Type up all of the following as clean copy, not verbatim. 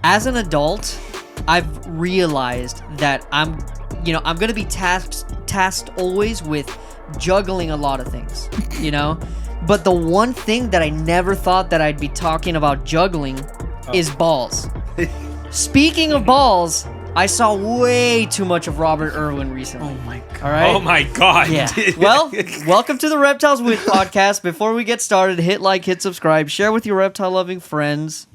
as an adult, I've realized that I'm going to be tasked always with juggling a lot of things, you know? But the one thing that I never thought that I'd be talking about juggling is balls. Speaking of balls, I saw way too much of Robert Irwin recently. Oh my god. All right? Oh my god. Yeah. Well, welcome to the Reptiles With Podcast. Before we get started, hit like, hit subscribe, share with your reptile-loving friends.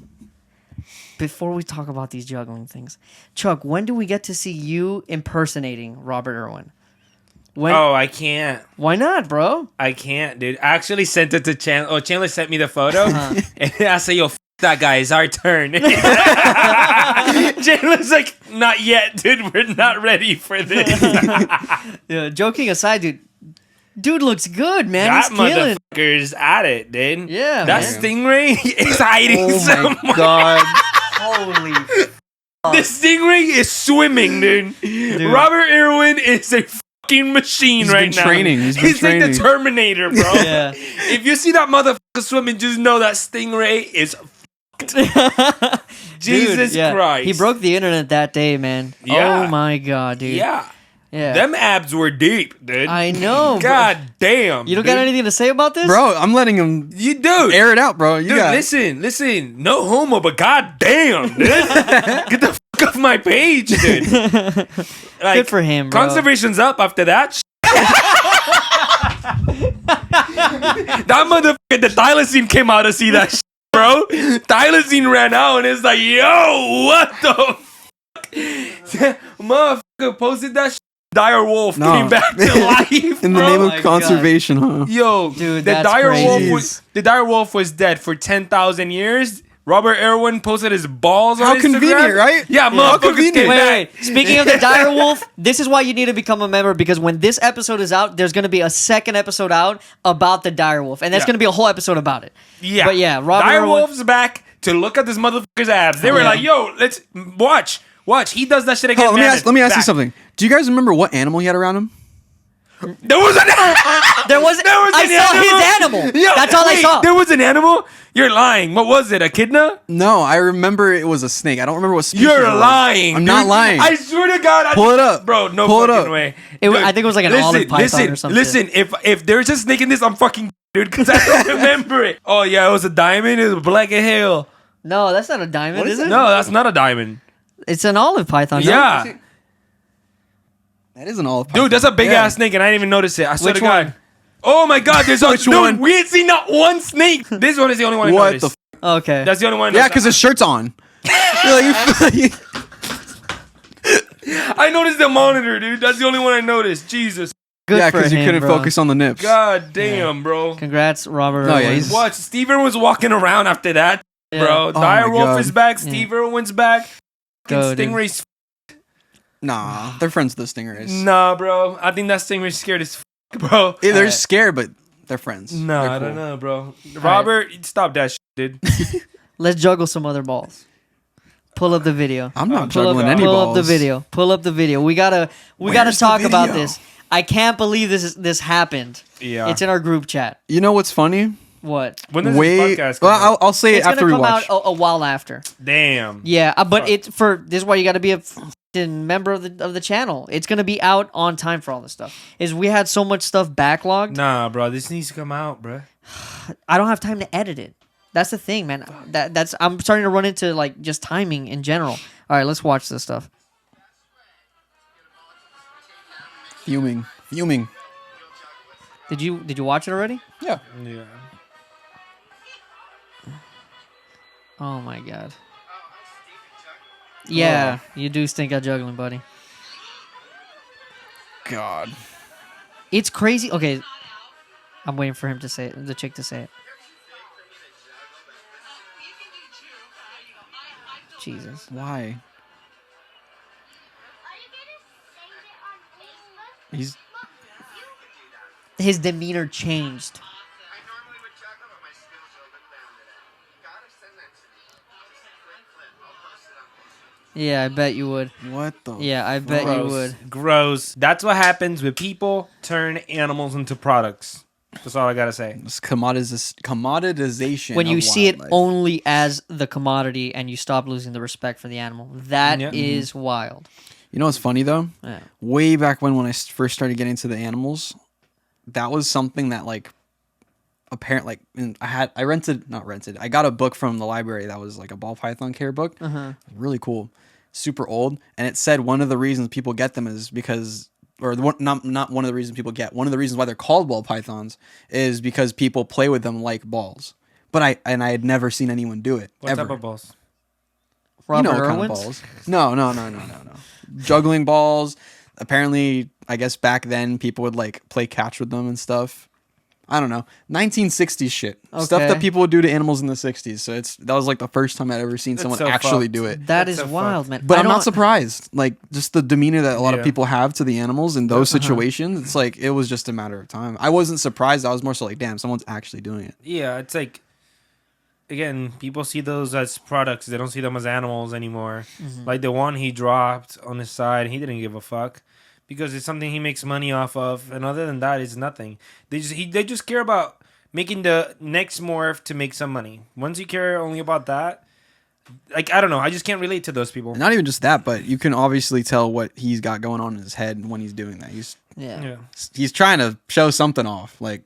Before we talk about these juggling things, Chuck, when do we get to see you impersonating Robert Irwin? Oh, I can't. Why not, bro? I can't, dude. I actually sent it to Chandler. Oh, Chandler sent me the photo. And I say, yo, that guy, it's our turn. Chandler's like, not yet, dude. We're not ready for this. Yeah, joking aside, dude looks good, man. That He's killing. motherfucker's at it, dude. Yeah, that man. stingray is hiding somewhere. Oh my god. Holy. The stingray is swimming, dude. Robert Irwin is a fucking machine He's right been now. training. He's like the Terminator, bro. Yeah. If you see that motherfucker swimming, just know that stingray is Jesus Christ. He broke the internet that day, man. Yeah. Oh my god, dude. Yeah. Yeah. Them abs were deep, dude. I know. God damn. You don't dude. got anything to say about this? Bro, I'm letting him You do. air it out, bro. You Dude, got listen. No homo, but god damn, dude. Get the fuck off my page, dude. Like, Good for him, bro. Conservation's up after that. That motherfucker, the thylacine came out to see that shit, bro. Thylacine ran out and it's like, yo, what the fuck? Motherfucker posted that shit. Dire wolf came back to life, in the bro. name my of conservation, huh? Yo, Dude, the that's dire crazy. wolf was dead for 10,000 years. Robert Irwin posted his balls on How Instagram. convenient, right? Yeah, How motherfuckers convenient. came Wait. back. Speaking of the dire wolf, this is why you need to become a member, because when this episode is out, there's going to be a second episode out about the dire wolf, and there's Yeah. going to be a whole episode about it. Yeah. But yeah, Robert dire Irwin- wolf's back to look at this motherfucker's abs. They were Yeah. like, yo, let's watch. He does that shit again. Hold on, let me ask you something. Do you guys remember what animal he had around him? There was an I saw his animal. Yo, That's all I wait, saw. There was an animal? You're lying. What was it? A echidna? No, I remember it was a snake. I don't remember what species. You're it was. lying. I'm not dude. lying. I swear to God. Pull it up. Bro, no Pull it fucking up. way. I think it was like an olive python or something. Listen, if there's a snake in this, I'm fucking dude, because I don't remember it. Oh, yeah, it was a diamond. It was black as hell. No, that's not a diamond, is it? No, that's not a diamond. It's an olive python. no? Yeah. That is an olive python. Dude, that's a big Yeah. ass snake, and I didn't even notice it. I swear Which to God. one? Oh my God, there's Which dude, one? we ain't seen not one snake. This one is the only one I What noticed. the Okay. That's the only one I Yeah, noticed. because his shirt's on. I noticed the monitor, dude. That's the only one I noticed. Jesus. Good yeah, for because you him, couldn't bro. focus on the nips. God damn, bro. Congrats, Robert. No, yeah, Irwin. he's- What? Steven was walking around after that, Yeah. bro. Oh Dire my Wolf God. is back. Steve Irwin's back. Go, dude. Stingray's. Nah, they're friends with the stingrays. Nah, bro. I think that Stingray's scared as bro. Yeah, they're scared, but they're friends. No, They're I cool. don't know, bro. Robert, stop that shit, dude. Let's juggle some other balls. Pull up the video. I'm not Pull juggling up, any pull balls. up the video. Pull up the video. We gotta Where's talk the about video? this. I can't believe this happened. Yeah. It's in our group chat. You know what's funny? What? When does Wait, this podcast come well, out? I'll say it It's after gonna we come watch. out a while after. Damn. Yeah, but this is why you got to be a member of the channel. It's gonna be out on time for all this stuff. Is we had so much stuff backlogged. Nah, bro. This needs to come out, bro. I don't have time to edit it. That's the thing, man. That's I'm starting to run into like just timing in general. All right, let's watch this stuff. Fuming. Did you watch it already? Yeah. Yeah. Oh my god. Yeah, you do stink at juggling, buddy. God. It's crazy. Okay, I'm waiting for him to say it, the chick to say it. Jesus. Why? He's His demeanor changed. Yeah, I bet you would. what the? Yeah, I bet you would. Gross. That's what happens when people turn animals into products. That's all I gotta say. It's commoditization. When you of see it wildlife. only as the commodity and you stop losing the respect for the animal, that is wild. You know what's funny though? Yeah. Way back when I first started getting into the animals, that was something that like apparently I got a book from the library that was like a ball python care book. Really cool, super old, and it said one of the reasons people get them is because, or not one of the reasons people get, one of the reasons why they're called ball pythons is because people play with them like balls. But I had never seen anyone do it. What ever. type of balls? Robert what kind of Irwin's? balls. No. Juggling balls. Apparently, I guess back then people would like play catch with them and stuff. I don't know. 1960s shit. Stuff Okay. that people would do to animals in the 60s. So that was like the first time I'd ever seen someone so actually fucked. do it. That That's is so wild, fucked. man. But I I'm not don't- surprised. Like just the demeanor that a lot of Yeah. people have to the animals in those situations. It's like it was just a matter of time. I wasn't surprised. I was more so like, damn, someone's actually doing it. Yeah, it's like, again, people see those as products. They don't see them as animals anymore. Like the one he dropped on his side, he didn't give a fuck because it's something he makes money off of. And other than that, it's nothing. They just care about making the next morph to make some money. Once you care only about that, like, I don't know. I just can't relate to those people. And not even just that, but you can obviously tell what he's got going on in his head when he's doing that. Yeah. He's trying to show something off. Like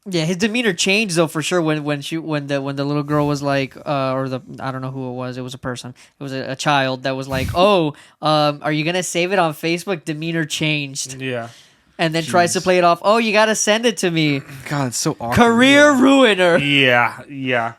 Yeah, his demeanor changed though for sure when the little girl was like, or the, I don't know who it was a person, it was a child that was like, oh, are you gonna save it on Facebook? Demeanor changed, Yeah. and then tries to play it off. Oh, you gotta send it to me. God, it's so awkward. Career ruiner. Yeah.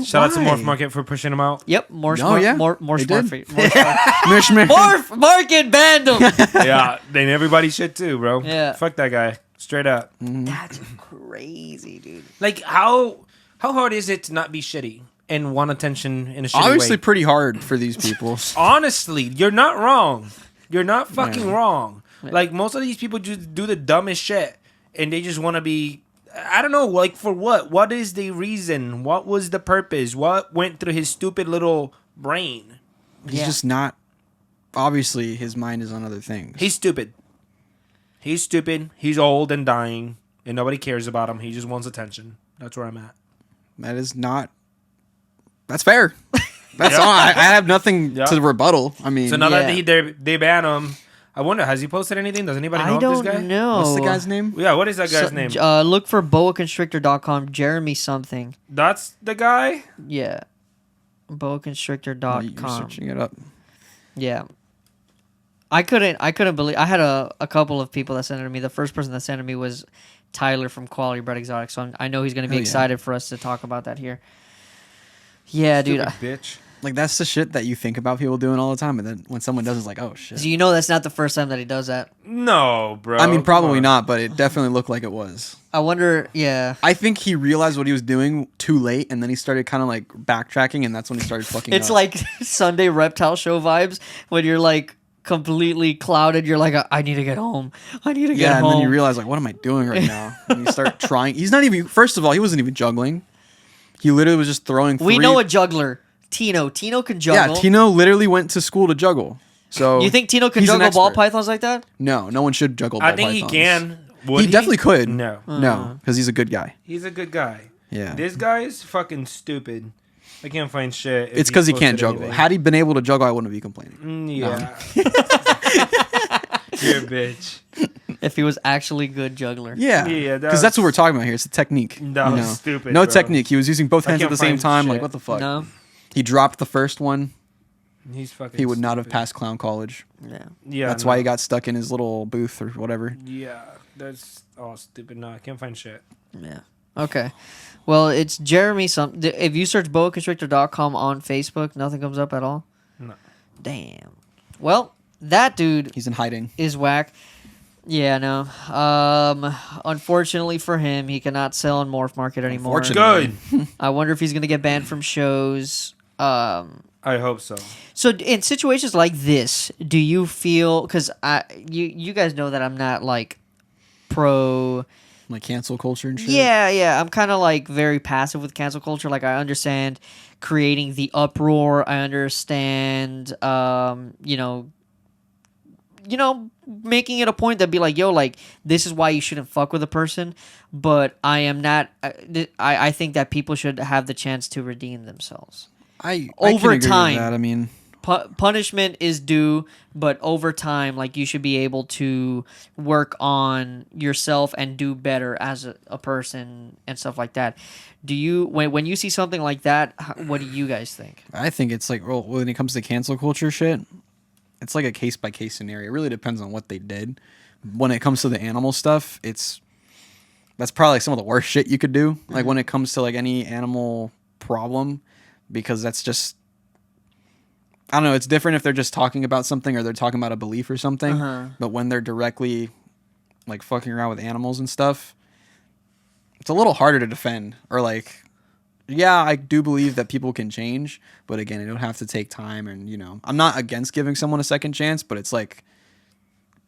Shout out to Morph Market for pushing them out. Yep, more Oh, smart, yeah. more They smart did. for you. More smart. Mishmash. Morph Market banned him. Yeah, then everybody should too, bro. Yeah. Fuck that guy. Straight up. That's crazy, dude. Like, how hard is it to not be shitty and want attention in a shitty Obviously, way? pretty hard for these people. Honestly, you're not wrong. You're not fucking Yeah. wrong. Like, most of these people just do the dumbest shit, and they just want to be. I don't know, like, for what? What is the reason? What was the purpose? What went through his stupid little brain? He's Yeah. just not. Obviously, his mind is on other things. He's stupid. He's stupid. He's old and dying, and nobody cares about him. He just wants attention. That's where I'm at. That is not. That's fair. That's all. I have nothing Yeah. to rebuttal. I mean, So now Yeah. that they ban him, I wonder, has he posted anything? Does anybody know I of don't this guy? know. what's the guy's name? Yeah, what is that guy's name? Look for boaconstrictor.com. Jeremy something. That's the guy? Yeah. You're Boaconstrictor.com. searching it up. Yeah. I couldn't believe. I had a couple of people that sent it to me. The first person that sent it to me was Tyler from Quality Bred Exotics. So I know he's going to be Oh, yeah. excited for us to talk about that here. Yeah, dude. Stupid bitch. Like that's the shit that you think about people doing all the time, and then when someone does, it's like, oh shit. So you know that's not the first time that he does that. No, bro. I mean, probably Come on. not, but it definitely looked like it was. I wonder. Yeah. I think he realized what he was doing too late, and then he started kind of like backtracking, and that's when he started fucking. It's up. like Sunday Reptile Show vibes when you're like completely clouded. You're like, I need to get home. I need to get yeah, home. and then you realize like, what am I doing right now? And you start trying. He's not even. First of all, he wasn't even juggling. He literally was just throwing. We three- know a juggler. Tino can juggle. Yeah, Tino literally went to school to juggle. So You think Tino can he's an juggle ball expert. pythons like that? No one should juggle. Ball I think pythons. he can. Would He definitely could. No. No, because he's a good guy. He's a good guy. Yeah. This guy is fucking stupid. I can't find shit. if It's because he posted can't juggle. anything. Had he been able to juggle, I wouldn't be complaining. Yeah. You're a bitch. If he was actually good juggler. Yeah, Yeah, because that's what we're talking about here. It's a technique. That was stupid, No bro. technique. He was using both I hands at can't the same find time. shit. Like what the fuck? No. He dropped the first one. He's fucking He would not have stupid. passed clown college. Yeah. Yeah. That's no. why he got stuck in his little booth or whatever. Yeah. That's all stupid. No, I can't find shit. Yeah. Okay. Well, it's Jeremy. If you search boaconstrictor.com on Facebook, nothing comes up at all. No. Damn. Well, that dude He's in hiding. is whack. Yeah, no. Unfortunately for him, he cannot sell on Morph Market anymore. Unfortunately. Good. I wonder if he's gonna get banned from shows. I hope so. So in situations like this, do you feel? Because you guys know that I'm not like pro. Like cancel culture and shit. Yeah. I'm kind of like very passive with cancel culture. Like I understand creating the uproar. I understand, making it a point that be like, yo, like, this is why you shouldn't fuck with a person. But I am not. I think that people should have the chance to redeem themselves. I Over can agree time. with that. I mean, Punishment is due, but over time, like, you should be able to work on yourself and do better as a person and stuff like that. Do you, when you see something like that, what do you guys think? I think it's like, well, when it comes to cancel culture shit, it's like a case by case scenario. It really depends on what they did. When it comes to the animal stuff, that's probably like some of the worst shit you could do. Like when it comes to like any animal problem, because that's just, I don't know. It's different if they're just talking about something or they're talking about a belief or something. But when they're directly like fucking around with animals and stuff, it's a little harder to defend. Or like, yeah, I do believe that people can change, but again, it don't have to take time. And I'm not against giving someone a second chance, but it's like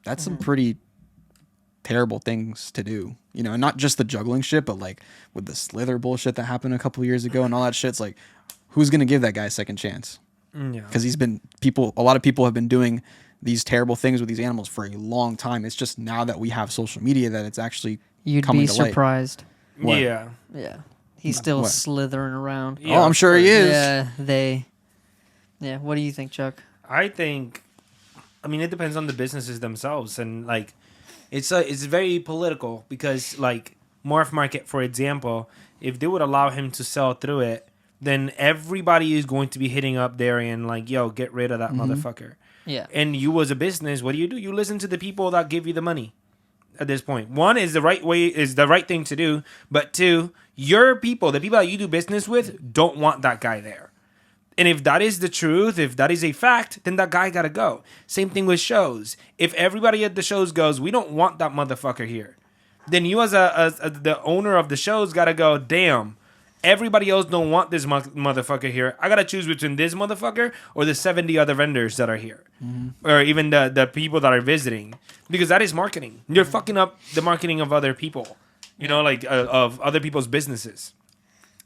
that's some pretty terrible things to do. And not just the juggling shit, but like with the slither bullshit that happened a couple years ago and all that shit. It's like, who's gonna give that guy a second chance? Because a lot of people have been doing these terrible things with these animals for a long time. It's just now that we have social media that it's actually coming to light. Surprised. What? Yeah. He's still What? slithering around. Yeah, oh, I'm sure he is. Yeah, what do you think, Chuck? I think, it depends on the businesses themselves, and like, it's very political because like Morph Market, for example, if they would allow him to sell through it, then everybody is going to be hitting up there and like, yo, get rid of that motherfucker. Yeah. And you as a business, what do? You listen to the people that give you the money. At this point, one is the right thing to do, but two, your people, the people that you do business with, don't want that guy there. And if that is the truth, if that is a fact, then that guy gotta go. Same thing with shows. If everybody at the shows goes, we don't want that motherfucker here, then you as the owner of the shows gotta go, damn, everybody else don't want this motherfucker here. I gotta choose between this motherfucker or the 70 other vendors that are here, or even the people that are visiting, because that is marketing. You're fucking up the marketing of other people, like of other people's businesses,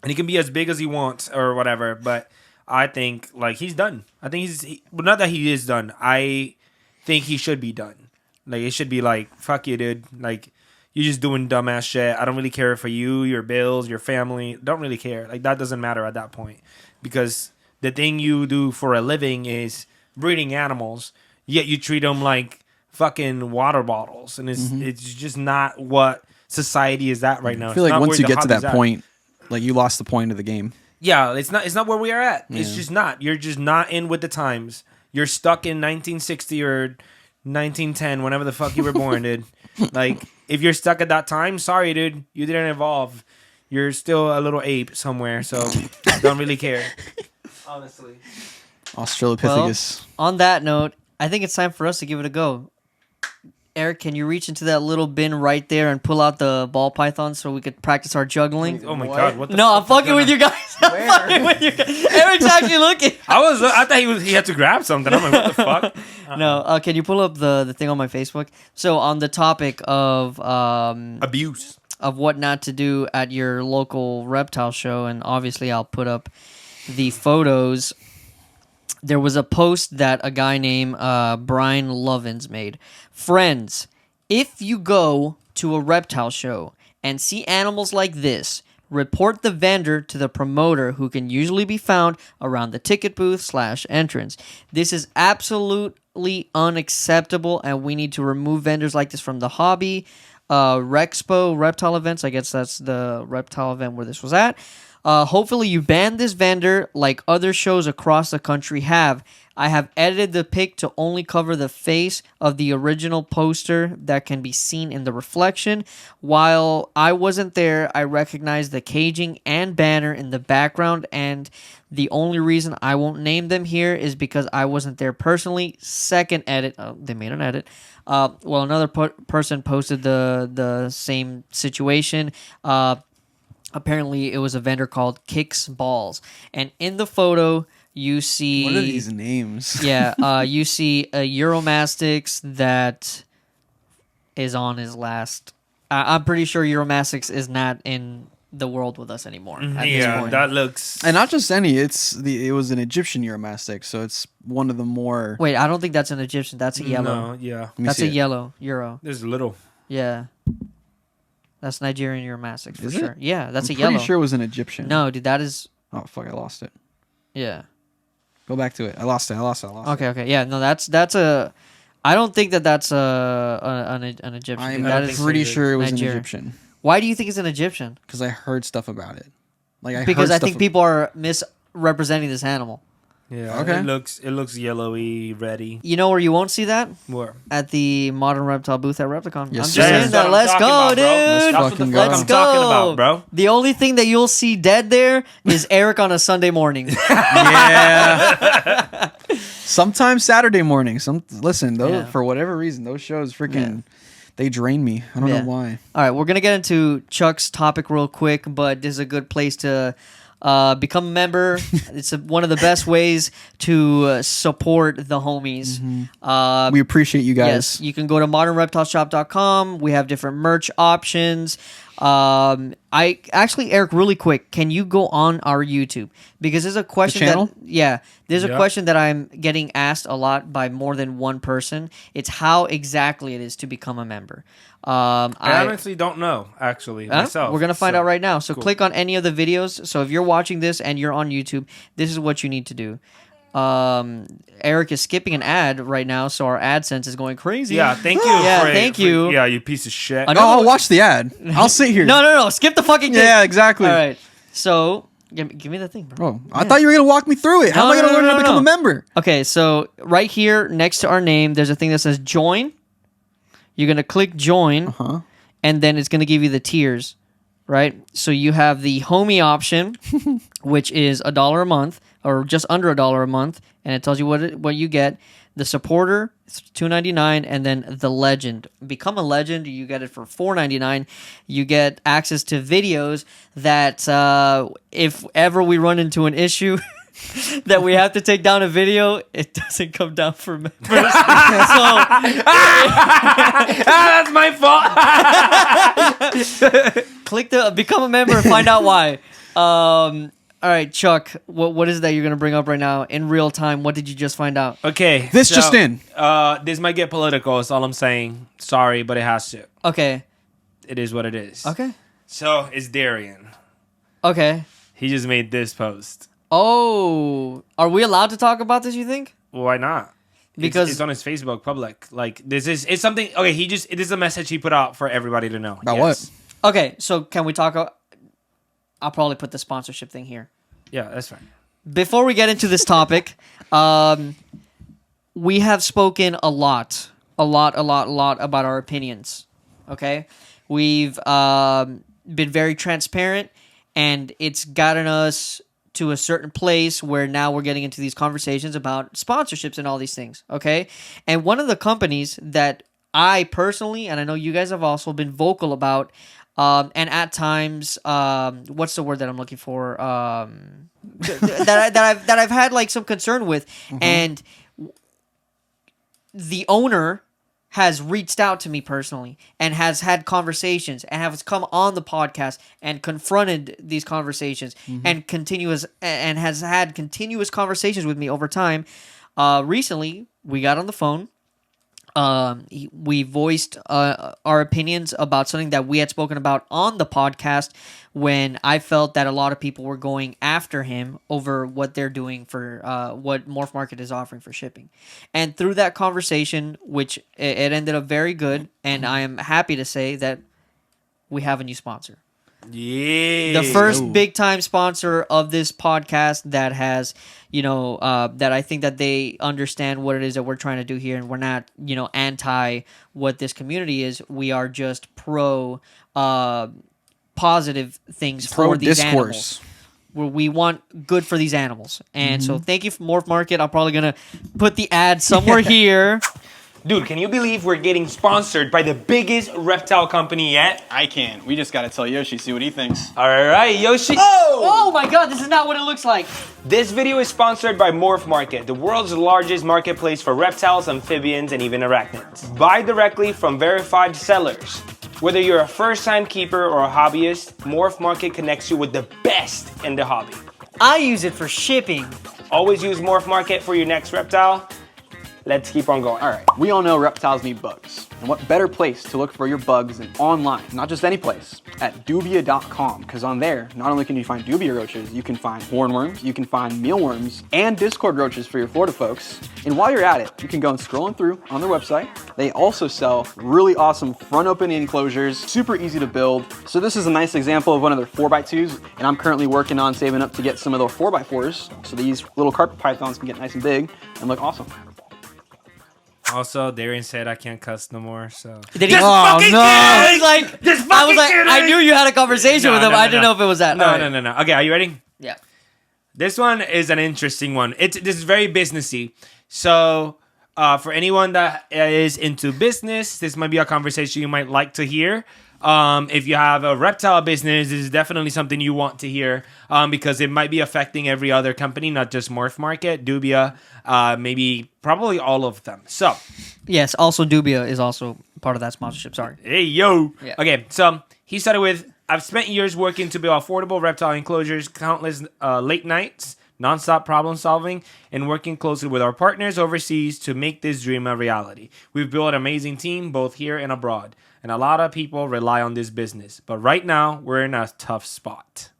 and he can be as big as he wants or whatever. But I think like he's done. I think not that he is done. I think he should be done. Like it should be like, fuck you, dude. Like, you're just doing dumbass shit. I don't really care for you, your bills, your family. Don't really care. Like, that doesn't matter at that point. Because the thing you do for a living is breeding animals, yet you treat them like fucking water bottles. And it's just not what society is at right now. I feel like once you get to that point, like you lost the point of the game. Yeah, it's not where we are at. Yeah. It's just not. You're just not in with the times. You're stuck in 1960 or 1910, whenever the fuck you were born, dude. Like, if you're stuck at that time, sorry, dude. You didn't evolve. You're still a little ape somewhere, so don't really care. Honestly. Australopithecus. Well, on that note, I think it's time for us to give it a go. Eric, can you reach into that little bin right there and pull out the ball python so we could practice our juggling? Oh my god! What the no, fuck I'm fucking with you guys. I'm fucking with you guys. Eric's actually looking. I thought he had to grab something. I'm like, what the fuck? No, can you pull up the thing on my Facebook? So on the topic of abuse, of what not to do at your local reptile show, and obviously I'll put up the photos. There was a post that a guy named Brian Lovins made. Friends, if you go to a reptile show and see animals like this, report the vendor to the promoter, who can usually be found around the ticket booth / entrance. This is absolutely unacceptable, and we need to remove vendors like this from the hobby. Rexpo, reptile events, I guess that's the reptile event where this was at. Hopefully you ban this vendor like other shows across the country have. I have edited the pic to only cover the face of the original poster that can be seen in the reflection. While I wasn't there, I recognized the caging and banner in the background, and the only reason I won't name them here is because I wasn't there personally. Second edit. Oh, they made an edit. Well, another person posted the same situation. Apparently, it was a vendor called Kicks Balls. And in the photo, you see... What are these names? Yeah, you see a Euromastix that is on his last... I'm pretty sure Euromastix is not in the world with us anymore. At this Yeah, point. that looks. And not just any. It was an Egyptian Uromastic, so it's one of the more. Wait, I don't think that's an Egyptian. That's a yellow. No, yeah. Let me That's see a it. yellow Euro. There's a little. Yeah. That's Nigerian Uromastics for Is sure. it? Yeah, that's I'm a yellow. pretty sure it was an Egyptian. No, dude, that is. Oh fuck! I lost it. Yeah. Go back to it. I lost it. Okay. Yeah. No, that's a. I don't think that's an Egyptian. I'm That think is so pretty either. sure it was Nigerian. an Egyptian Why do you think it's an Egyptian? because I heard stuff about it. Like Because I heard think stuff- people are misrepresenting this animal. Yeah. Okay. It looks yellowy, reddy. You know where you won't see that? Where? At the Modern Reptile booth at Repticon. Yes, I'm sir. just saying that. Let's go, dude. That's what the fucking fuck go. I'm talking about, bro. The only thing that you'll see dead there is Eric on a Sunday morning. Yeah. Sometimes Saturday morning. Listen, those Yeah. for whatever reason, those shows freaking they drain me. I don't Yeah. know why. All right, we're gonna get into Chuck's topic real quick, but this is a good place to become a member. It's one of the best ways to support the homies. We appreciate you guys. Yes, you can go to modernreptileshop.com. We have different merch options. I actually, Eric, really quick, can you go on our YouTube? Because there's a question channel? there's a Yeah. question that I'm getting asked a lot by more than one person. It's how exactly it is to become a member. I honestly don't know, actually, myself. We're gonna find out right now. So cool. click on any of the videos. So if you're watching this and you're on YouTube, this is what you need to do. Eric is skipping an ad right now, so our AdSense is going crazy. Yeah, thank you. Yeah, for it, thank for- you. Yeah, you piece of shit. I know- No, I'll watch the ad. I'll sit here. No, skip the fucking thing. Yeah, exactly. All right. So give me the thing, bro. Oh, I thought you were gonna walk me through it. How No, am I gonna no, learn no, how to no, become no. a member? Okay, so right here next to our name, there's a thing that says join. You're gonna click join, Huh? and then it's gonna give you the tiers, right? So you have the homie option, which is $1 a month, or just under $1 a month, and it tells you what you get. The supporter, it's $2.99, and then the legend. Become a legend, you get it for $4.99. You get access to videos that if ever we run into an issue that we have to take down a video, it doesn't come down for members. So That's my fault. click the become a member and find out why. All right, Chuck, what is it that you're gonna bring up right now in real time? What did you just find out? Okay. This just in. This might get political. That's all I'm saying. Sorry, but it has to. Okay. It is what it is. Okay. So it's Darian. Okay. He just made this post. Oh, are we allowed to talk about this? You think? Why not? Because it's on his Facebook public. Like it's something. Okay, it is a message he put out for everybody to know. About what? Okay, so can we talk? I'll probably put the sponsorship thing here. Yeah, that's fine. Before we get into this topic, we have spoken a lot about our opinions. Okay, we've been very transparent, and it's gotten us to a certain place where now we're getting into these conversations about sponsorships and all these things. Okay, and one of the companies that I personally, and I know you guys have also been vocal about, and at times, what's the word that I'm looking for? That I've had like some concern with, and the owner has reached out to me personally and has had conversations and has come on the podcast and confronted these conversations and has had continuous conversations with me over time. Recently, we got on the phone. We voiced our opinions about something that we had spoken about on the podcast when I felt that a lot of people were going after him over what they're doing for what Morph Market is offering for shipping. And through that conversation, which it ended up very good, and I am happy to say that we have a new sponsor. Yeah. The first big time sponsor of this podcast that has, that I think that they understand what it is that we're trying to do here, and we're not, anti what this community is. We are just pro positive things for these animals. Where we want good for these animals. And so thank you for Morph Market. I'm probably gonna put the ad somewhere here. Dude, can you believe we're getting sponsored by the biggest reptile company yet? I can't. We just gotta tell Yoshii, see what he thinks. All right, Yoshii. Oh my god, this is not what it looks like. This video is sponsored by Morph Market, the world's largest marketplace for reptiles, amphibians, and even arachnids. Buy directly from verified sellers. Whether you're a first-time keeper or a hobbyist, Morph Market connects you with the best in the hobby. I use it for shipping. Always use Morph Market for your next reptile. Let's keep on going. All right, we all know reptiles need bugs. And what better place to look for your bugs than online, not just any place, at dubia.com, because on there, not only can you find dubia roaches, you can find hornworms, you can find mealworms, and Discord roaches for your Florida folks. And while you're at it, you can go and scrolling through on their website. They also sell really awesome front open enclosures, super easy to build. So this is a nice example of one of their 4x2s, and I'm currently working on saving up to get some of those 4x4s, so these little carpet pythons can get nice and big and look awesome. Also, Darian said I can't cuss no more, so. Did he? Just Oh, fucking no. kidding! I was like, Just I was fucking like, kidding! I knew you had a conversation with him. I didn't know if it was that. No, All right. no. Okay, are you ready? Yeah. This one is an interesting one. This is very businessy. So, for anyone that is into business, this might be a conversation you might like to hear. If you have a reptile business, this is definitely something you want to hear because it might be affecting every other company, not just Morph Market, Dubia, maybe probably all of them. So, Yes. Also, Dubia is also part of that sponsorship. Sorry. hey, yo. Yeah. Okay, so he started with, I've spent years working to build affordable reptile enclosures, countless late nights, nonstop problem solving, and working closely with our partners overseas to make this dream a reality. We've built an amazing team both here and abroad, and a lot of people rely on this business. But right now, we're in a tough spot.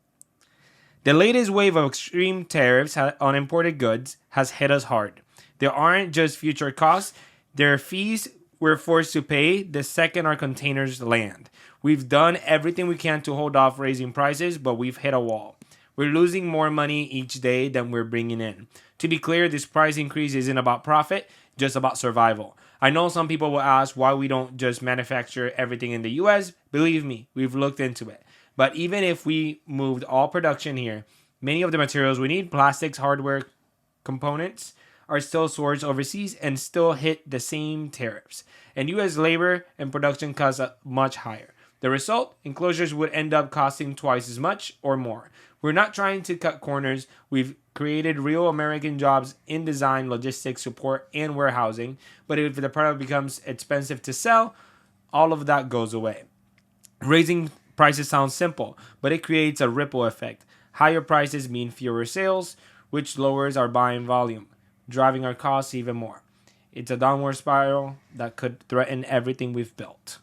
The latest wave of extreme tariffs on imported goods has hit us hard. There aren't just future costs, there are fees we're forced to pay the second our containers land. We've done everything we can to hold off raising prices, but we've hit a wall. We're losing more money each day than we're bringing in. To be clear, this price increase isn't about profit, just about survival. I know some people will ask why we don't just manufacture everything in the US. Believe me, we've looked into it. But even if we moved all production here, many of the materials we need, plastics, hardware, components, are still sourced overseas and still hit the same tariffs. And US labor and production costs are much higher. The result, enclosures would end up costing twice as much or more. We're not trying to cut corners. We've created real American jobs in design, logistics, support, and warehousing. But if the product becomes expensive to sell, all of that goes away. Raising prices sounds simple, but it creates a ripple effect. Higher prices mean fewer sales, which lowers our buying volume, driving our costs even more. It's a downward spiral that could threaten everything we've built.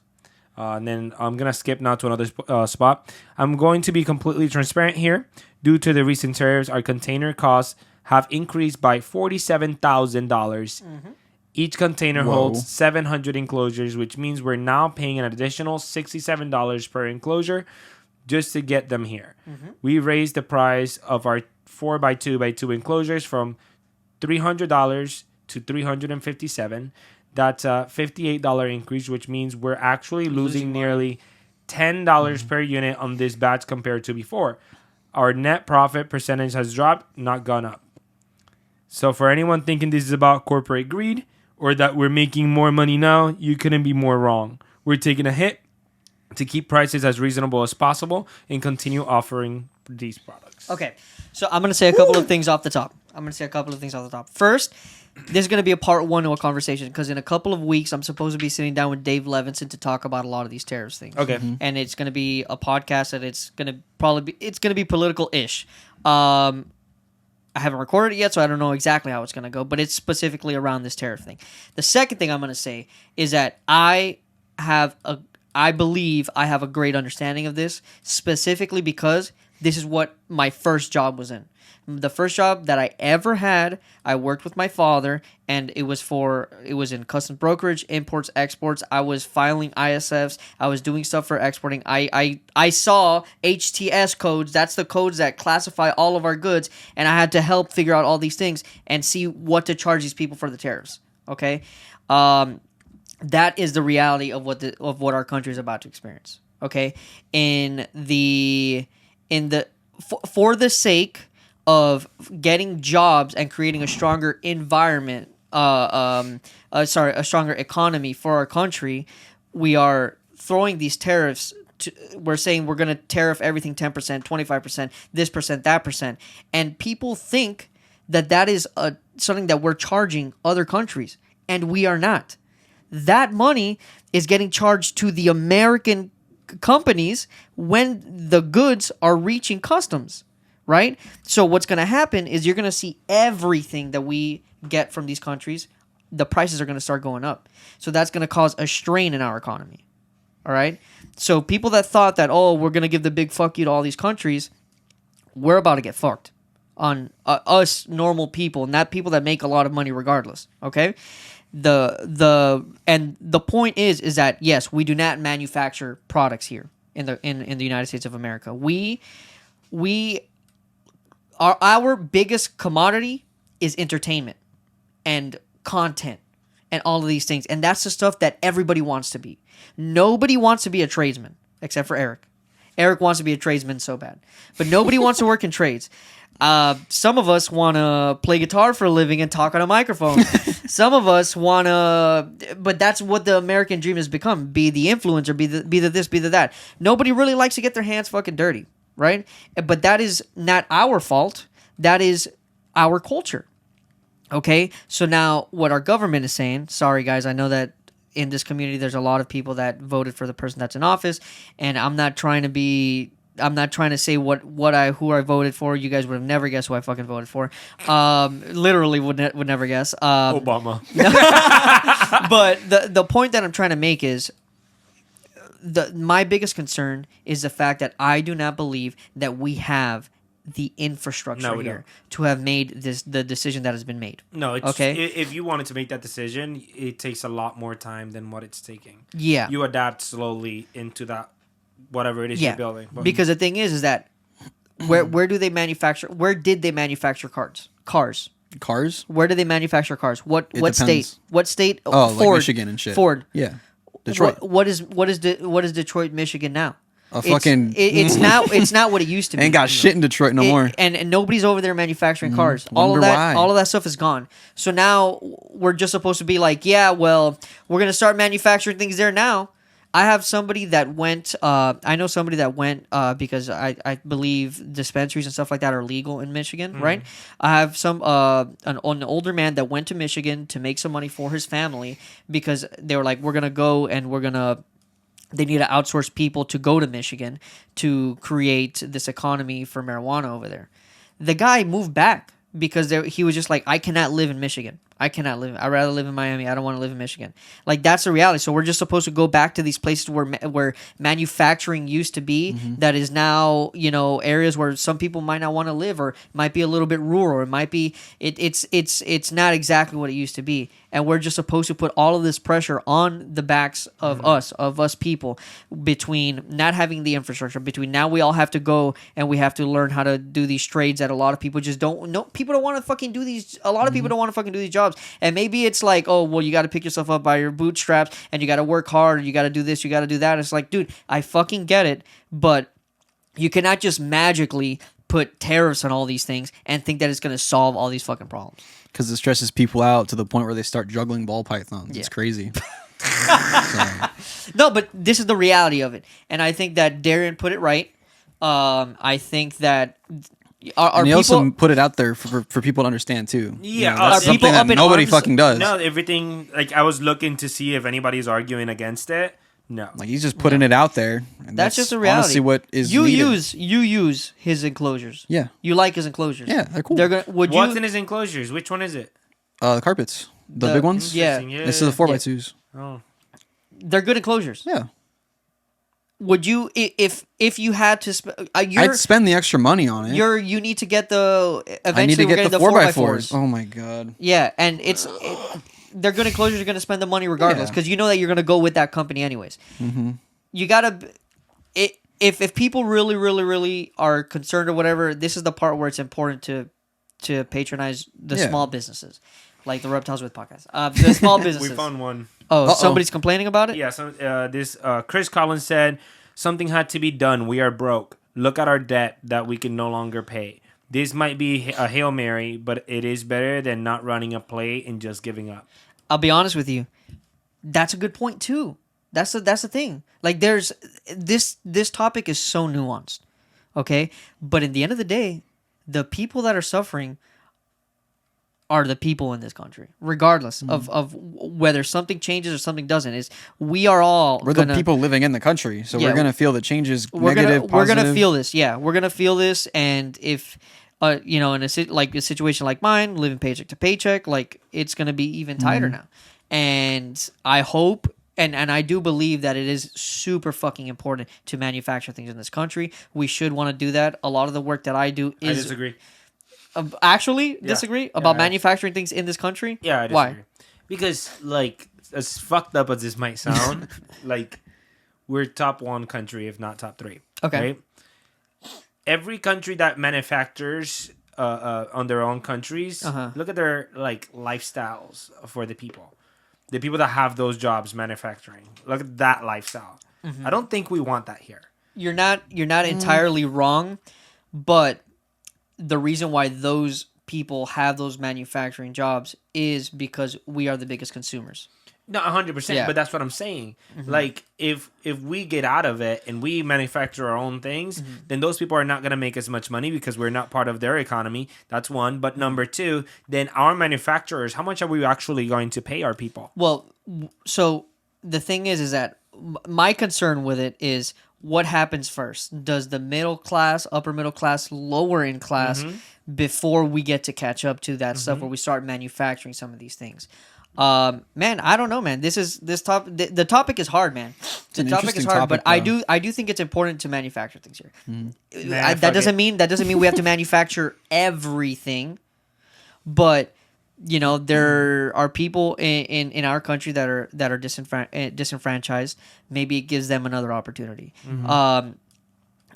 And then I'm going to skip now to another spot. I'm going to be completely transparent here. Due to the recent tariffs, our container costs have increased by $47,000. Each container holds 700 enclosures, which means we're now paying an additional $67 per enclosure just to get them here. We raised the price of our 4x2x2 enclosures from $300 to $357. That's a $58 increase, which means we're actually losing nearly $10 per unit on this batch compared to before. Our net profit percentage has dropped, not gone up. So for anyone thinking this is about corporate greed or that we're making more money now, you couldn't be more wrong. We're taking a hit to keep prices as reasonable as possible and continue offering these products. Okay. So I'm going to say a couple of things off the top. First, this is going to be a part one of a conversation because in a couple of weeks, I'm supposed to be sitting down with Dave Levinson to talk about a lot of these tariffs things. Okay. And it's going to be a podcast that it's going to be political-ish. I haven't recorded it yet, so I don't know exactly how it's going to go, but it's specifically around this tariff thing. The second thing I'm going to say is that I believe I have a great understanding of this, specifically because this is what my first job was in. The first job that I ever had, I worked with my father, and it was in customs brokerage, imports, exports. I was filing ISFs. I was doing stuff for exporting. I saw HTS codes. That's the codes that classify all of our goods, and I had to help figure out all these things and see what to charge these people for the tariffs. Okay, that is the reality of what our country is about to experience. Okay, for the sake of getting jobs and creating a stronger environment, a stronger economy for our country, we are throwing these tariffs. We're saying we're going to tariff everything 10%, 25%, this percent, that percent, and people think that is something that we're charging other countries, and we are not. that money is getting charged to the American companies when the goods are reaching customs, right? So what's going to happen is you're going to see everything that we get from these countries, the prices are going to start going up. So that's going to cause a strain in our economy. All right? So people that thought that, oh, we're going to give the big fuck you to all these countries, we're about to get fucked on us normal people, not people that make a lot of money regardless, okay? The point is that yes, we do not manufacture products here in the United States of America. Our biggest commodity is entertainment and content and all of these things, and that's the stuff that everybody wants to be. Nobody wants to be a tradesman except for Eric. Eric wants to be a tradesman so bad, but nobody wants to work in trades. Some of us want to play guitar for a living and talk on a microphone. Some of us want to, but that's what the American dream has become: be the influencer, be the this, be the that. Nobody really likes to get their hands fucking dirty, right? But that is not our fault. That is our culture. Okay, so now what our government is saying. Sorry, guys, I know that in this community there's a lot of people that voted for the person that's in office, and I'm not trying to say who I voted for. You guys would have never guessed who I fucking voted for. Literally would never guess. Obama. But the point that I'm trying to make is my biggest concern is the fact that I do not believe that we have the infrastructure here to have made the decision that has been made. No, it's okay. If you wanted to make that decision, it takes a lot more time than what it's taking. Yeah, you adapt slowly into that whatever it is you're building. But because the thing is that where do they manufacture? Where did they manufacture cars? Cars? Where do they manufacture cars? What Depends. state? What state? Oh, Ford, like Michigan and shit. Ford. Yeah. Detroit. What is Detroit, Michigan now? It's not what it used to be. Ain't got shit in Detroit no more. And nobody's over there manufacturing cars. Wonder why. All of that stuff is gone. So now we're just supposed to be like, yeah, well, we're gonna start manufacturing things there now. I have somebody that went. I know somebody that went because I believe dispensaries and stuff like that are legal in Michigan, right? I have an older man that went to Michigan to make some money for his family because they were like, we're gonna go and they need to outsource people to go to Michigan to create this economy for marijuana over there. The guy moved back because he was just like, I cannot live in Michigan. I'd rather live in Miami. I don't want to live in Michigan. Like, that's the reality. So we're just supposed to go back to these places where manufacturing used to be. That is now, areas where some people might not want to live, or might be a little bit rural. It might be it's not exactly what it used to be. And we're just supposed to put all of this pressure on the backs of us people, between not having the infrastructure, between now we all have to go and we have to learn how to do these trades that a lot of people just don't know. People don't want to fucking do these. A lot of people don't want to fucking do these jobs. And maybe it's like, oh, well, you got to pick yourself up by your bootstraps and you got to work hard. You got to do this. You got to do that. It's like, dude, I fucking get it. But you cannot just magically put tariffs on all these things and think that it's going to solve all these fucking problems. Because it stresses people out to the point where they start juggling ball pythons. Yeah. It's crazy. No, but this is the reality of it. And I think that Darian put it right. I think that and he also put it out there for people to understand too. Yeah, are people something up that in nobody arms? fucking does. No, everything, like, I was looking to see if anybody's arguing against it. No, like, he's just putting it out there. And that's just a reality. Honestly, what is you needed. use his enclosures. Yeah, you like his enclosures. Yeah, they're cool. What's in his enclosures? Which one is it? The carpets, the big ones. Yeah, this is the 4x2s. Oh, they're good enclosures. Yeah. Would you, if you had to, I'd spend the extra money on it. You need to get the. Eventually, I need to get the 4x4s. Oh my god. Yeah, and they're good enclosures. You're gonna spend the money regardless, because you know that you're gonna go with that company anyways. Mm-hmm. You gotta. If people really, really, really are concerned or whatever, this is the part where it's important to patronize the small businesses, like the Reptiles With Podcast. The small businesses. we found one. Oh, somebody's complaining about it? Yeah, so this Chris Collins said, something had to be done. We are broke. Look at our debt that we can no longer pay. This might be a Hail Mary, but it is better than not running a play and just giving up. I'll be honest with you. That's a good point too. That's the thing. Like, there's this topic is so nuanced. Okay? But at the end of the day, the people that are suffering are the people in this country, regardless of whether something changes or something doesn't. Is we're the people living in the country, so we're gonna feel the changes. We're Negative, gonna positive. feel this. Yeah, we're gonna feel this, and if in a situation like mine, living paycheck to paycheck, like it's gonna be even tighter now. And I hope. And I do believe that it is super fucking important to manufacture things in this country. We should want to do that. A lot of the work that I do is... I disagree. Disagree about manufacturing things in this country? Yeah, I disagree. Why? Because, like, as fucked up as this might sound, like, we're top 1 country, if not top 3. Okay. Right? Every country that manufactures on their own countries, look at their, like, lifestyles for the people. The people that have those jobs manufacturing. Look at that lifestyle. I don't think we want that here. You're not entirely wrong, but the reason why those people have those manufacturing jobs is because we are the biggest consumers. No, 100%. Yeah. But that's what I'm saying. Like, if we get out of it and we manufacture our own things, then those people are not going to make as much money because we're not part of their economy. That's one. But number two, then our manufacturers, how much are we actually going to pay our people? Well, so the thing is that my concern with it is what happens first. Does the middle class, upper middle class, lower in class before we get to catch up to that stuff where we start manufacturing some of these things? Man, I don't know, man. The topic is hard, man. The topic is hard, but I do think it's important to manufacture things here. That doesn't mean we have to manufacture everything, but there are people in our country that are disenfranchised. Maybe it gives them another opportunity.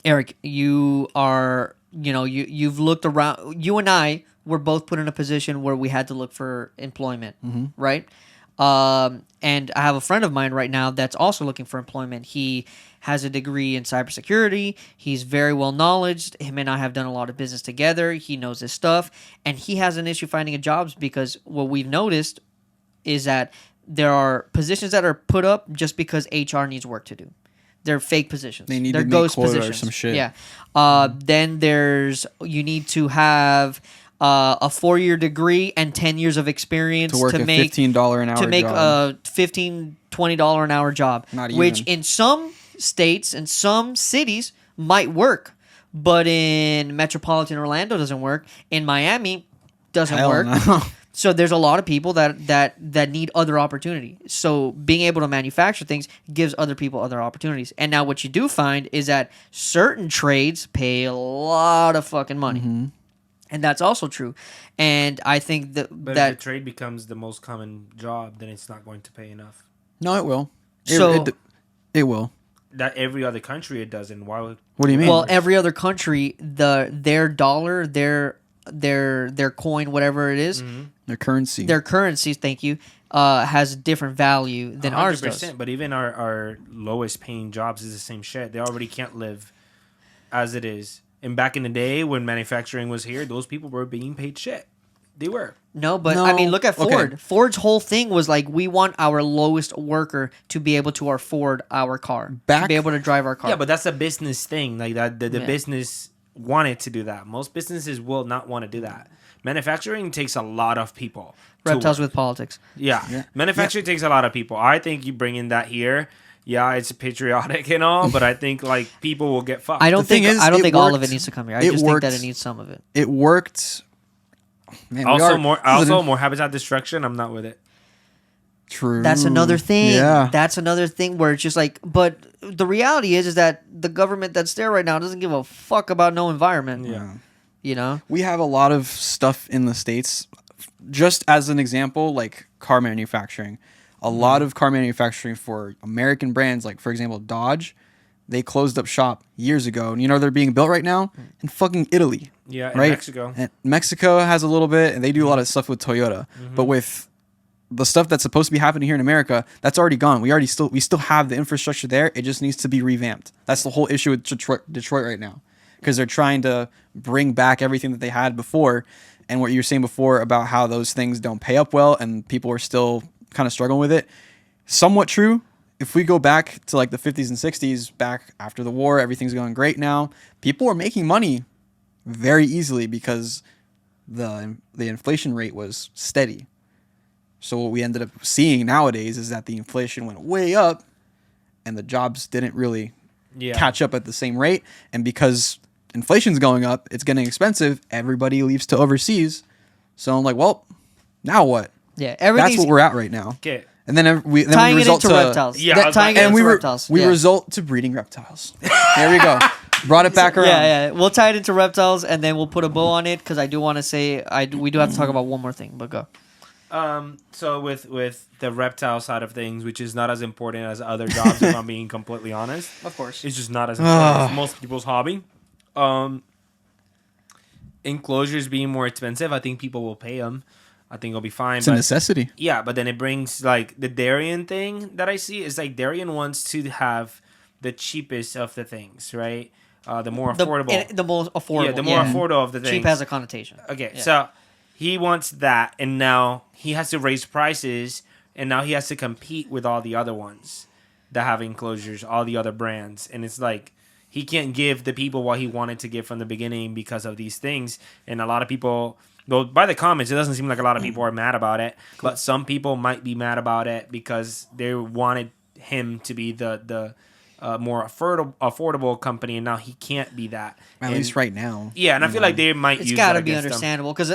Eric, you are you've looked around. You and I were both put in a position where we had to look for employment, right? And I have a friend of mine right now that's also looking for employment. He has a degree in cybersecurity. He's very well knowledgeable. Him and I have done a lot of business together. He knows his stuff, and he has an issue finding a job because what we've noticed is that there are positions that are put up just because HR needs work to do. They're fake positions. They need They're to make ghost quota positions. or some shit. Yeah. Then you need to have a 4-year degree and 10 years of experience to work a $15 an hour to make job. a $15-$20 an hour job, Not which even. in some states and some cities might work, but in metropolitan Orlando doesn't work. In Miami doesn't Hell work. no. So there's a lot of people that need other opportunity. So being able to manufacture things gives other people other opportunities. And now what you do find is that certain trades pay a lot of fucking money. And that's also true. And I think But if that the trade becomes the most common job, then it's not going to pay enough. No, it will. So- It will. That every other country it doesn't. Why would... What do you mean? well, every other country, their dollar, their coin, whatever it is, Their currency. their currency, thank you, has different value than ours does. But even our lowest paying jobs is the same shit. They already can't live as it is. And back in the day when manufacturing was here, those people were being paid shit. They were. No, but No. I mean, look at Okay. Ford. Ford's whole thing was like, we want our lowest worker to be able to afford our car, to Back- be able to drive our car. Yeah, but that's a business thing. Like that, the Yeah. business wanted to do that. Most businesses will not want to do that. Manufacturing takes a lot of people. to Reptiles work. with politics. Yeah. Manufacturing takes a lot of people. I think you bring in that here. Yeah, it's patriotic and all, but I think like people will get fucked. I don't The thing think is, I don't it think all of it worked. needs to come here. I It just think that worked. it needs some of it. It worked. Man, we Also are- more habitat destruction. I'm not with it. True. That's another thing. Yeah. That's another thing where it's just like, but the reality is that the government that's there right now doesn't give a fuck about no environment. Yeah. You know? We have a lot of stuff in the States. Just as an example, like car manufacturing. A lot of car manufacturing for American brands, like for example, Dodge, they closed up shop years ago. And you know they're being built right now in fucking Italy. Yeah, in right? Mexico. And Mexico has a little bit, and they do a lot of stuff with Toyota. But with the stuff that's supposed to be happening here in America, that's already gone. We still have the infrastructure there. It just needs to be revamped. That's the whole issue with Detroit right now, because they're trying to bring back everything that they had before. And what you were saying before about how those things don't pay up well, and people are still kind of struggling with it. Somewhat true. If we go back to like the 50s and 60s, back after the war, everything's going great now. People were making money very easily because the inflation rate was steady. So what we ended up seeing nowadays is that the inflation went way up, and the jobs didn't really catch up at the same rate. And because inflation's going up, it's getting expensive. Everybody leaves to overseas. So I'm like, well, now what? Yeah, That's what we're at right now. Okay. And then we tying it result into to reptiles. Yeah, I was tying about- it and into we reptiles. we yeah. result to breeding reptiles. There we go. Brought it back around. Yeah, we'll tie it into reptiles, and then we'll put a bow on it because I do want to say we do have to talk about one more thing. But go. So with the reptile side of things, which is not as important as other jobs, if I'm being completely honest. Of course. It's just not as important as most people's hobby. Enclosures being more expensive, I think people will pay them. I think it'll be fine. It's a necessity. Yeah, but then it brings like the Darien thing that I see is like Darien wants to have the cheapest of the things, right? The more affordable. The most affordable. Yeah, the more affordable of the things. Cheap has a connotation. Okay, Yeah. so he wants that, and now he has to raise prices, and now he has to compete with all the other ones that have enclosures, all the other brands, and it's like he can't give the people what he wanted to give from the beginning because of these things, and a lot of people. Though by the comments, it doesn't seem like a lot of people are mad about it, but some people might be mad about it because they wanted him to be the more affordable company, and now he can't be that. At least right now. Yeah, and I feel like they might It's use got that to be against them. understandable because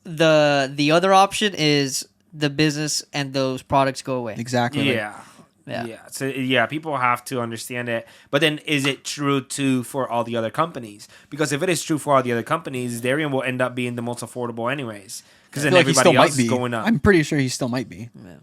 the other option is the business and those products go away. Exactly. Yeah. Yeah. So people have to understand it. But then is it true too for all the other companies? Because if it is true for all the other companies, Darien will end up being the most affordable anyways. Because then everybody else is going up. I'm pretty sure he still might be. Yeah.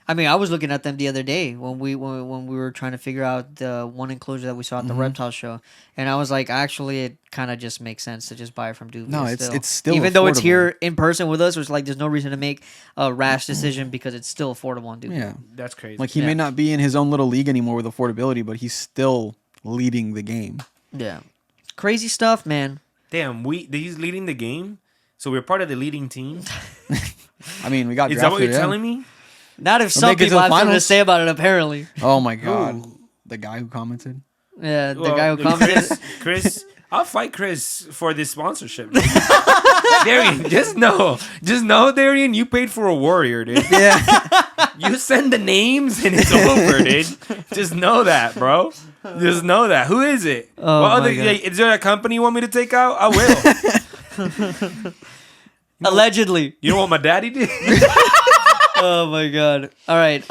I mean, I was looking at them the other day when we were trying to figure out the one enclosure that we saw at the Reptile show, and I was like, actually, it kind of just makes sense to just buy it from Duvia. No, it's still even though it's affordable. here in person with us, it's like there's no reason to make a rash decision because it's still affordable on Duvia. Yeah. That's crazy. Like he may not be in his own little league anymore with affordability, but he's still leading the game. Yeah, crazy stuff, man. Damn, he's leading the game, so we're part of the leading team. I mean, we got Is that what drafted, you're yeah. telling me? Not if They'll some make it to people the have something to finals. say about it. Apparently, Oh my god. The guy who commented. yeah, the Well, guy who commented. Chris, I'll fight Chris for this sponsorship. Darien, just know, Darien, you paid for a warrior, dude. Yeah. You send the names and it's over, dude. Just know that, bro. Just know that. Who is it? Oh, what my God. Is there a company you want me to take out? I will. Allegedly. You know what my daddy did? Oh my god! All right.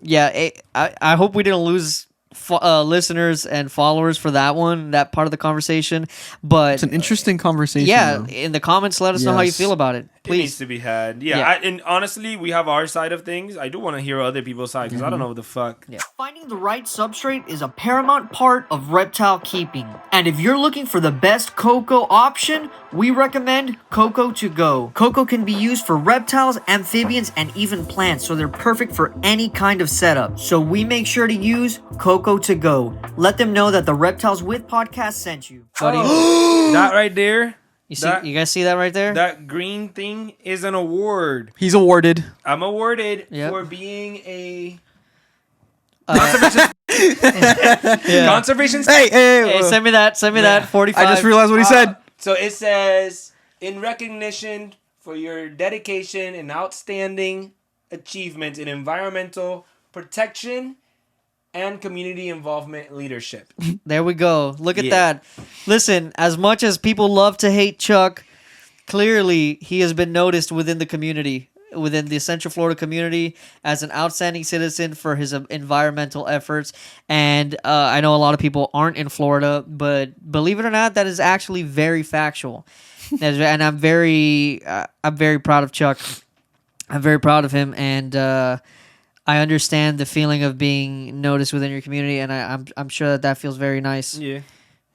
Yeah. I hope we didn't lose listeners and followers for that one, that part of the conversation. But It's an interesting conversation. yeah, though. in the comments, let us know how you Yes. feel about it, It needs please. to be had. Yeah. Yeah. And honestly, we have our side of things. I do want to hear other people's side because I don't know what the fuck. Yeah. Finding the right substrate is a paramount part of reptile keeping. And if you're looking for the best cocoa option, we recommend Cocoa to Go. Cocoa can be used for reptiles, amphibians, and even plants, so they're perfect for any kind of setup. So we make sure to use Cocoa to Go. Let them know that the Reptiles With Podcast sent you. Buddy, That right there, you guys see that right there? that green thing is an award. He's awarded. I'm awarded Yep. for being a Yeah. conservation. Hey, send me that. Send me that. 45. I just realized what he said. So it says, in recognition for your dedication and outstanding achievement in environmental protection and community involvement leadership. There we go. Look at Yeah. that. Listen, as much as people love to hate Chuck, clearly he has been noticed within the community, within the Central Florida community, as an outstanding citizen for his environmental efforts. And I know a lot of people aren't in Florida, but believe it or not, that is actually very factual. And I'm very proud of Chuck. I'm very proud of him, and I understand the feeling of being noticed within your community, and I'm sure that feels very nice. Yeah.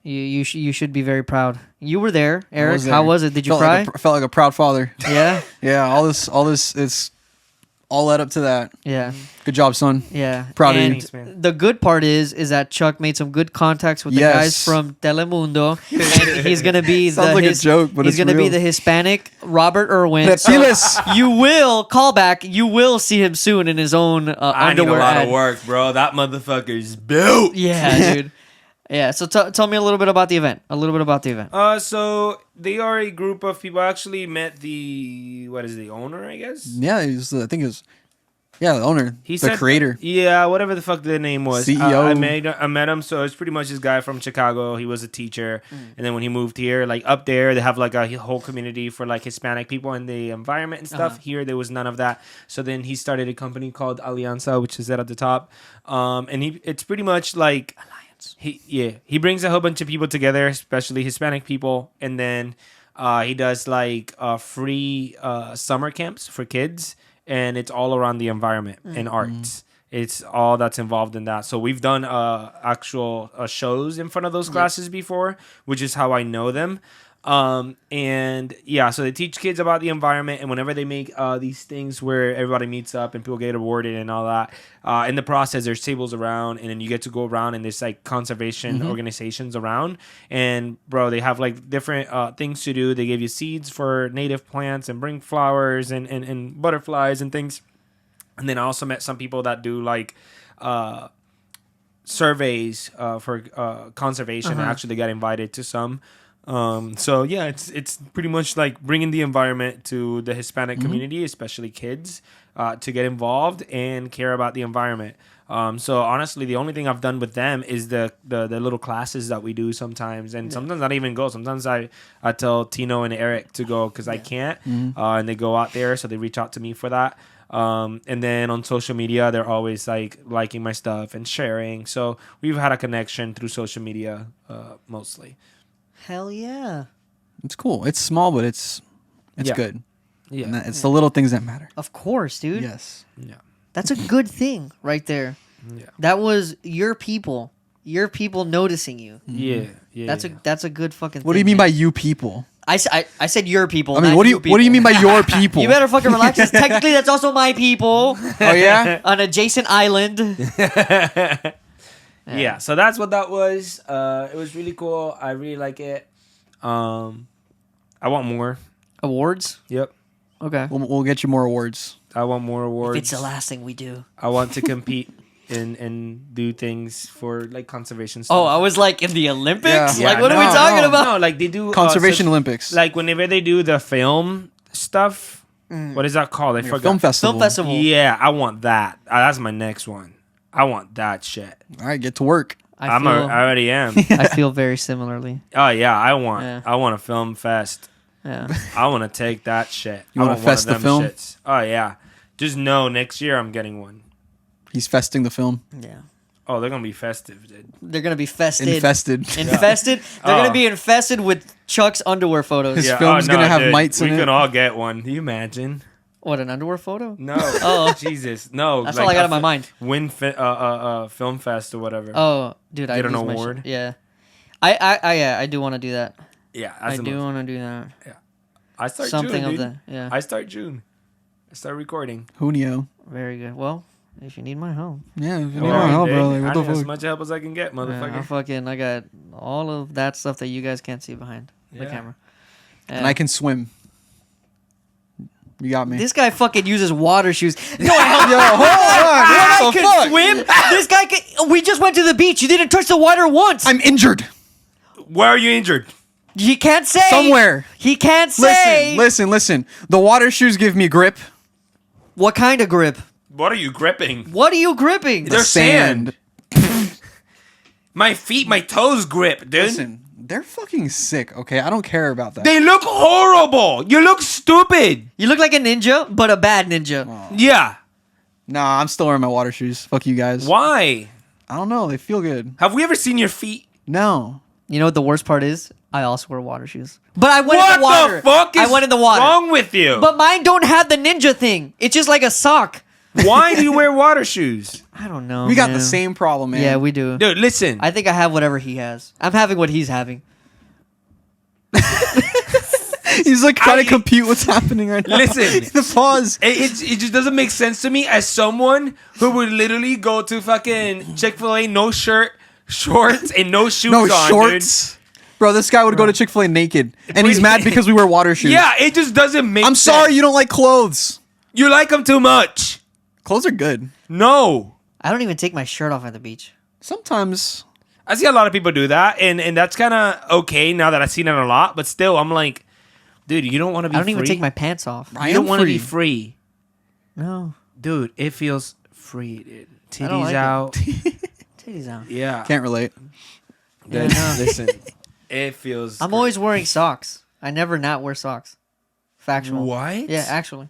You should be very proud. You were there, Eric. was How there. was it? Did you Felt cry? felt like a proud father. Yeah, Yeah, all this, it's all led up to that. yeah, Good job, son. yeah. Proud of And you. Thanks, man. the good part is that Chuck made some good contacts with the Yes. guys from Telemundo, and he's gonna be Sounds like a joke, but he's it's gonna be real. the Hispanic Robert Irwin. Reptiles. You will call back. You will see him soon in his own I need a underwear lot ad. of work, bro. That motherfucker's built. Yeah, dude. Yeah. So tell me a little bit about the event. So they are a group of people. I actually met the owner, I guess. Yeah, I think it was. Yeah, the owner, the creator. Yeah, whatever the fuck the name was. CEO. I met him. So it's pretty much this guy from Chicago. He was a teacher. And then when he moved here, like up there, they have like a whole community for like Hispanic people in the environment and stuff. Here, there was none of that. So then he started a company called Alianza, which is there at the top. And it's pretty much like... He brings a whole bunch of people together, especially Hispanic people. And then he does like free summer camps for kids. And it's all around the environment and arts. It's all that's involved in that. So we've done actual shows in front of those classes before, which is how I know them. And yeah, so they teach kids about the environment, and whenever they make these things where everybody meets up and people get awarded and all that, in the process there's tables around, and then you get to go around and there's like conservation organizations around, and bro, they have like different things to do. They give you seeds for native plants and bring flowers and butterflies and things. And then I also met some people that do like surveys for conservation. I actually got invited to some. So yeah, it's pretty much like bringing the environment to the Hispanic community, especially kids, to get involved and care about the environment. So honestly, the only thing I've done with them is the little classes that we do sometimes, and sometimes I don't even go. Sometimes I tell Tino and Eric to go because I can't, and they go out there, so they reach out to me for that. And then on social media, they're always like liking my stuff and sharing. So we've had a connection through social media, mostly. Hell yeah. It's cool. It's small, but it's good. Yeah. And it's the little things that matter. Of course, dude. Yes. Yeah. That's a good thing right there. Yeah. That was your people noticing you. Yeah. Yeah. That's a good fucking thing. What do you mean by you people? I said your people. I mean, not what do you mean by your people? You better fucking relax. 'Cause technically, that's also my people Oh yeah. on adjacent island. Yeah, so that's what that was. It was really cool. I really like it. I want more. Awards? Yep. Okay. We'll get you more awards. I want more awards. If it's the last thing we do. I want to compete and do things for like conservation stuff. Oh, I was like in the Olympics? Yeah. Like, what are we talking about? No, like they do Conservation Olympics. Like whenever they do the film stuff, what is that called? I forgot. Film festival. Film festival. Yeah, I want that. That's my next one. I want that shit. All right, get to work. I already am. I feel very similarly. Oh yeah, I want Yeah. a film fest. Yeah. I want to take that shit. You wanna want one fest of the them film? shits. Oh yeah. Just know next year I'm getting one. He's festing the film. Yeah. Oh, they're gonna be festive, dude. They're going to be fested. Infested. Infested? They're going Oh. to be infested with Chuck's underwear photos. His film's gonna have mites in We it. can all get one. Do you imagine? What, an underwear photo? No. Oh. Jesus. No. That's all I got in my mind. Win film fest or whatever. Oh, dude, I Get an lose my award? shit. Yeah. I do want to do that. Yeah. I do want to do that. I start Something June, of dude. that. Yeah. I start June. I start recording. Junio. Very good. Well, if you need my help. Yeah, if you Oh, need our help, dude. bro. Like, I what the need as fuck? much help as I can get, motherfucker. I got all of that stuff that you guys can't see behind the Yeah. camera. And I can swim. You got me. This guy fucking uses water shoes. No, I help. Yo, hold on. I What the can fuck? swim. This guy can. We just went to the beach. You didn't touch the water once. I'm injured. Where are you injured? He can't say. Somewhere. He can't say. Listen. The water shoes give me grip. What kind of grip? What are you gripping? What are you gripping? They're sand. My feet, my toes grip, dude. Listen, they're fucking sick, okay? I don't care about that. They look horrible. You look stupid. You look like a ninja, but a bad ninja. Yeah. Nah, I'm still wearing my water shoes. Fuck you guys. Why? I don't know. They feel good. Have we ever seen your feet? No. You know what the worst part is? I also wear water shoes. But I went What in the water. the fuck is I went in the water. wrong with you? But mine don't have the ninja thing. It's just like a sock. Why do you wear water shoes? I don't know. We got man. the same problem, man. Yeah, we do. Dude, listen. I think I have whatever he has. I'm having what he's having. He's like trying to compute what's happening right now. Listen. The pause. It just doesn't make sense to me as someone who would literally go to fucking Chick-fil-A, no shirt, shorts, and no shoes No on, shorts. Bro, this guy would go to Chick-fil-A naked. And he's mad because we wear water shoes. dude. Yeah, it just doesn't make I'm sense. sorry you don't like clothes. You like them too much. Clothes are good. No. I don't even take my shirt off at the beach. Sometimes. I see a lot of people do that, and that's kind of okay now that I've seen it a lot. But still, I'm like, dude, you don't want to be. I don't free? even take my pants off. You don't want to be free, No, dude. It feels free, dude. I don't Titties like it. out. titties out. Yeah. Can't relate. Then, Yeah, no. listen, it feels. I'm always wearing socks. I never not wear socks. Factual. What? Yeah, actually,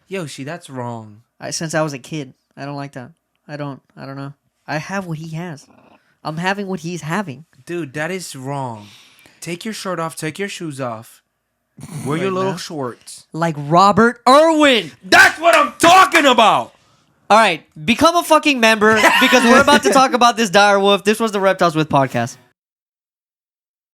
Yoshii, that's wrong. since I was a kid, I don't like that. I don't know. I have what he has. I'm having what he's having. Dude, that is wrong. Take your shirt off. Take your shoes off. Wear your Right little now? shorts. Like Robert Irwin. That's what I'm talking about. All right, become a fucking member because we're about to talk about this dire wolf. This was the Reptiles With Podcast.